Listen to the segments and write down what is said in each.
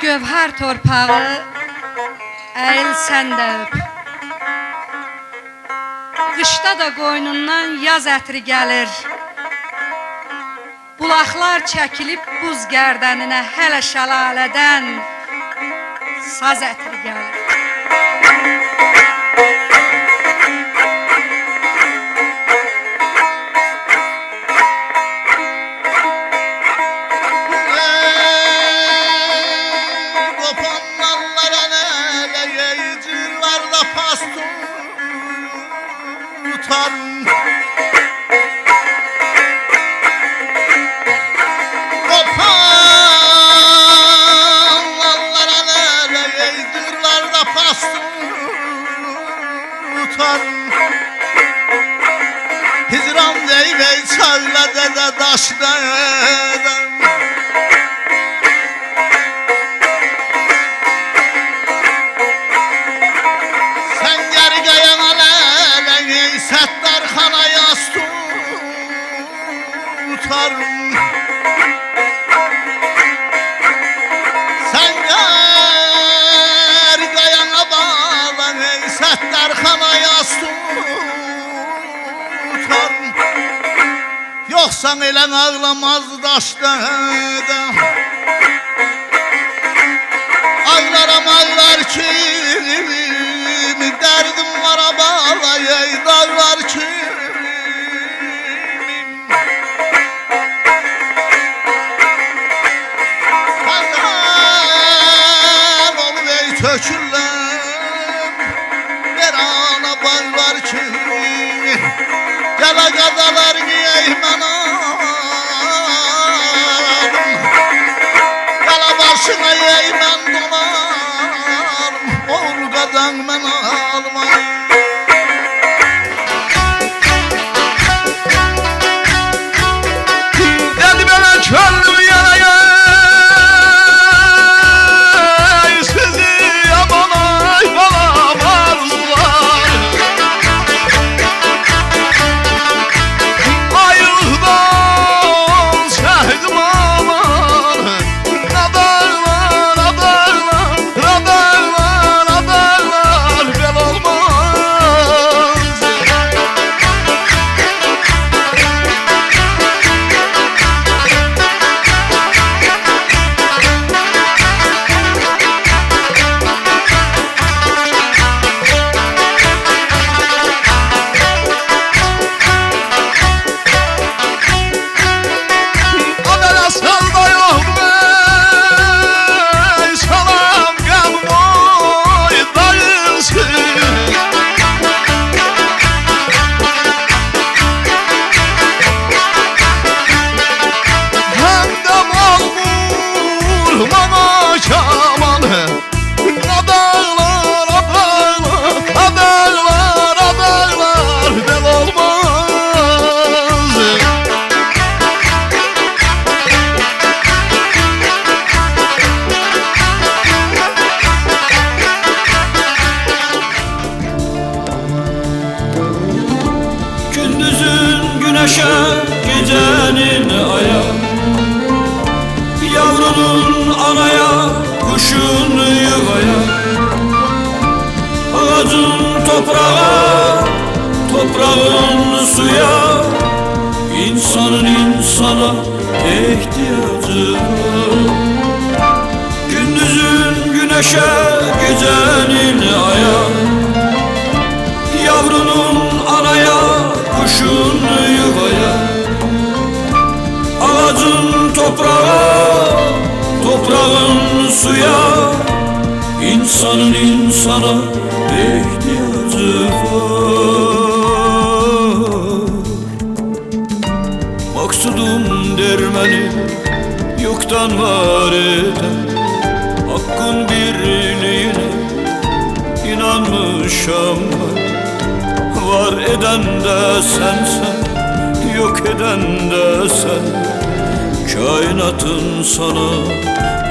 gövhər torpağı, əyil sən də öp. Qışda da qoynundan yaz ətri gəlir. Bulaqlar çəkilib buz gərdəninə, hələ şəlalədən saz ətri gəlir. Hicran deyvey çəllətə də daşdan. Sən gəri qayan alələ Səttar xana yas tutarım. Sən gəri qayan alələ Səttar xana yas tutarım. Yoxsan elən ağlamaz daşda. Ağlaram ağlar ki dərdim var abalay dağlar ki. Qazan olub ey tökürlər bir ana bağlar ki. Gələ qadalar giyək mənə gələ başına yey mən donar ol qadan mən almayım. Dedi mənə könlüm yanayay sizi amanay balam arzular. Ayıqdan şəhdim aman adağlar adağlar adağlar adağlar bel olmaz. Adel asfalda yok bey salam gelmoy dayısı. Hem de mağmur bana kaman adağlar adağlar adağlar adağlar bel olmaz. Gündüzün güneşe, gecenin aya, yavrunun anaya, kuşun yuvaya, ağacın toprağa, toprağın suya, insanın insana ihtiyacı var. Gündüzün güneşe, gecenin aya, yavrunun anaya, kuşun yuvaya, ağacın toprağa, toprağın suya, insanın insana ihtiyacı var. Maksudum dermeni yoktan var eden, hakkın birliğine inanmışam ben. Var eden de sensen, yok eden de sen. Kainatın sana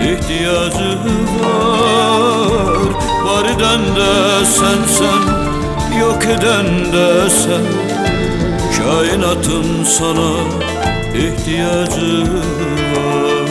ihtiyacı var. Var eden de sensen, yok eden de sen. Kainatın sana ihtiyacı var.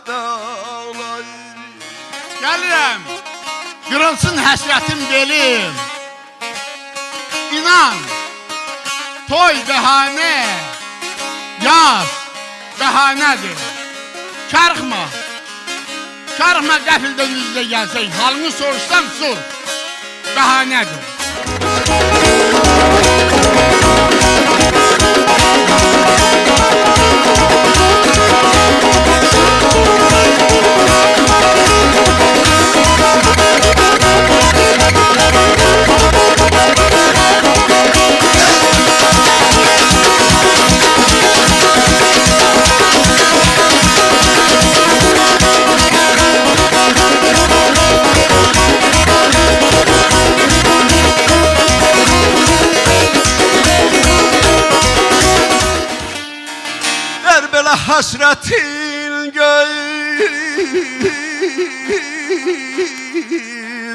dağlar. Gəlirəm, qırılsın həsrətim belim. İnan, toy bəhanə, yaz bəhanədir. Karxma, karxma qəfildən üzlə gəlsək, halını soruşsam sor, bəhanədir. Hasretin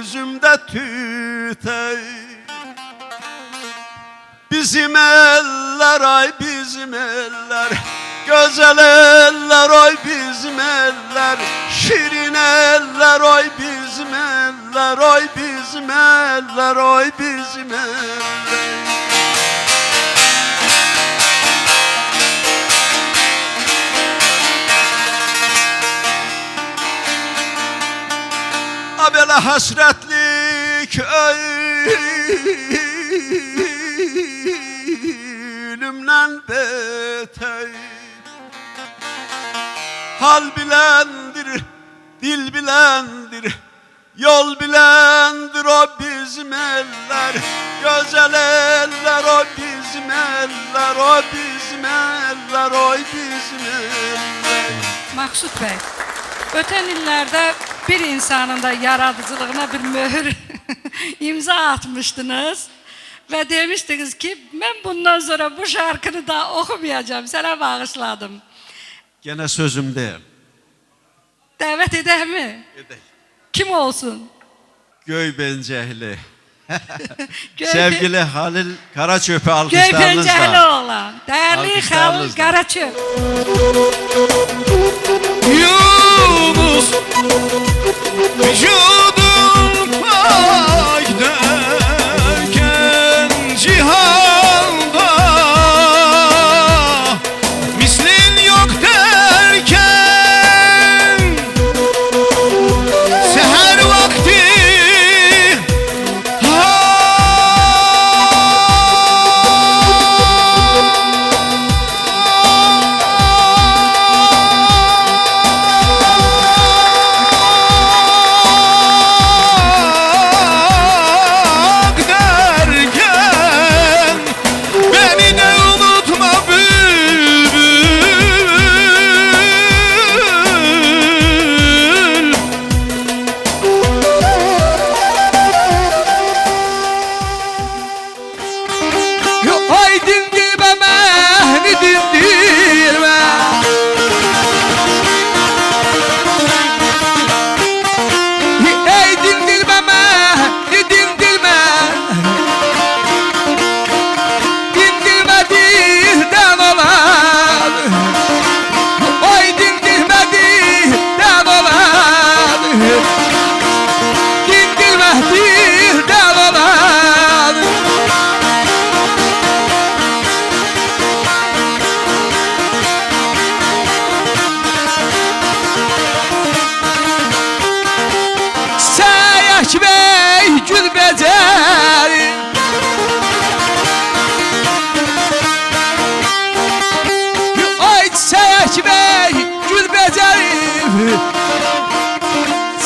gözümde tüter. Bizim eller ay bizim eller, güzel eller ay bizim eller, şirin eller ay bizim eller, ay bizim eller, ay bizim eller. Belə hasretlik ölümden beter. Hal bilendir, dil bilendir, yol bilendir o bizim eller. Güzel eller o bizim eller, o bizim eller, o bizim eller. Maksud Bey, öten illerde bir insanın da yaradıcılığına bir mühür imza atmıştınız ve demiştiniz ki ben bundan sonra bu şarkını da okumayacağım, sana bağışladım. Gene sözümde. Davet eder mi? Edey. Kim olsun? Göybencehli. Sevgili Halil Karaçöp'ü Göybencehli alkışlarınızla. olan değerli Halil Karaçöp. Yunus vücudun pak derken cihanda mislin yok derken seher vakti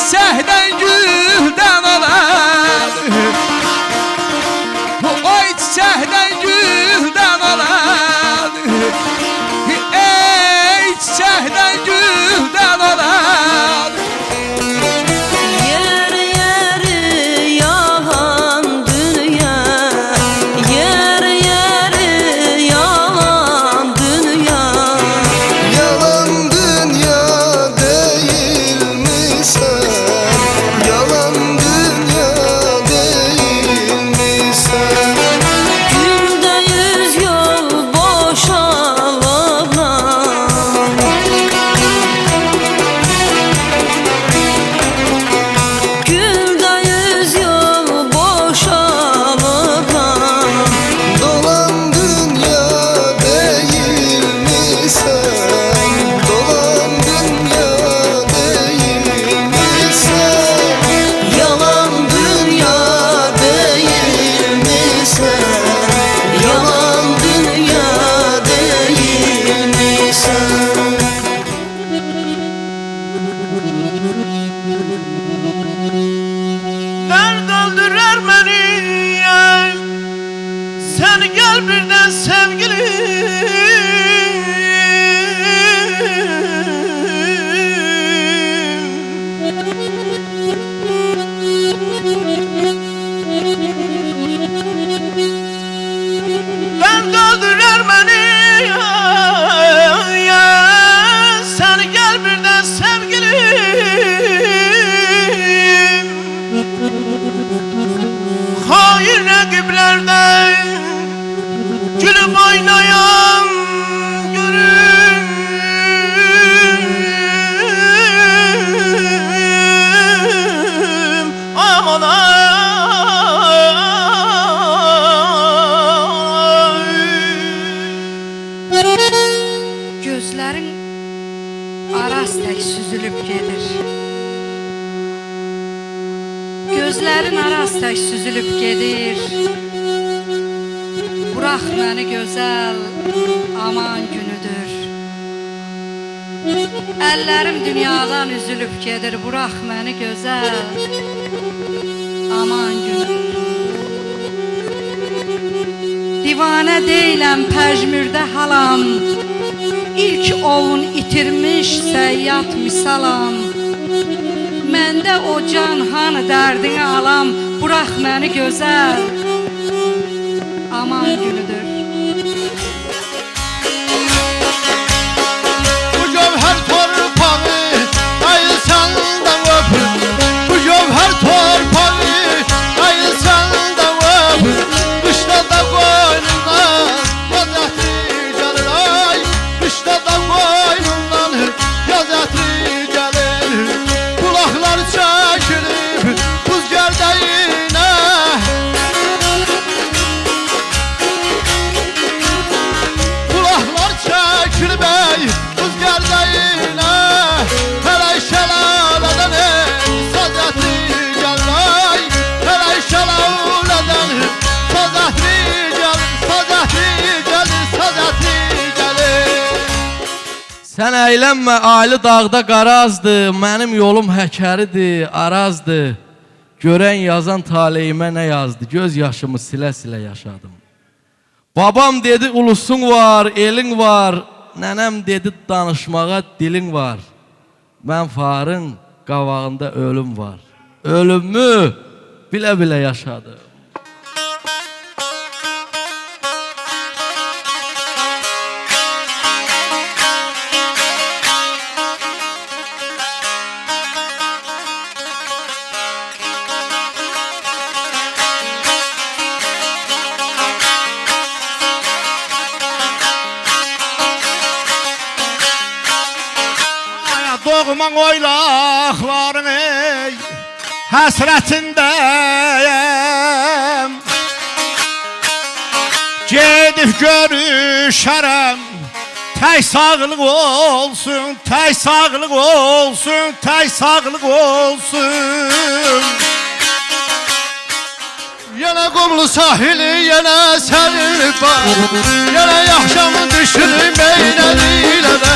Səhdən güldən alar, oy çiçəkdən güldən alar, ey çiçəkdən güldən alar. Yer yer yalan dünya, yer yer yalan dünya. Yalan dünya değil. Gözlərin araz tək süzülüb gedir. Gözlərin araz tək süzülüb gedir. Burax məni gözəl, aman günüdür. Əllərim dünyadan üzülüb gedir. Burax məni gözəl, aman günüdür. Divanə deyiləm, pəjmürdə halam. İlk ovun itirmiş səyyad misalam. Məndə o canhan dərdini alam. Burax məni gözəl, aman günüdür. Bu gövhər torpağı dayı səndən öpür. Bu gövhər torpağı dayı səndən öpür. Qışda da qoynundan yaz ətri gəlir ay. Qışda da qoynundan yaz ətri gəlir. Qulaqlar çəkilib buz gərdəyinə. Qulaqlar çəkilib ey buz gərdəyinə. Hələ şəlalədən saz ətri gəlir ay. Hələ şəlalədən saz ətri gəlir. Saz ətri gəlir, saz ətri gəlir. Sən əylənmə, ali dağda qarazdır. Mənim yolum həkəridir, arazdır. Görən yazan taleyimə nə yazdı? Göz yaşımı silə-silə yaşadım. Babam dedi ulusun var, elin var. Nənəm dedi danışmağa dilin var. Mən farın qavağında ölüm var. Ölümü bilə-bilə yaşadım. Doğma oylaqların ey həsrətindəyəm. Gedib görüşərəm. Tək sağlıq olsun, tək sağlıq olsun, tək sağlıq olsun. Yenə qumlu sahili, yenə sərin bar. Yenə yaxşamın düşürüm beynəli ilə də.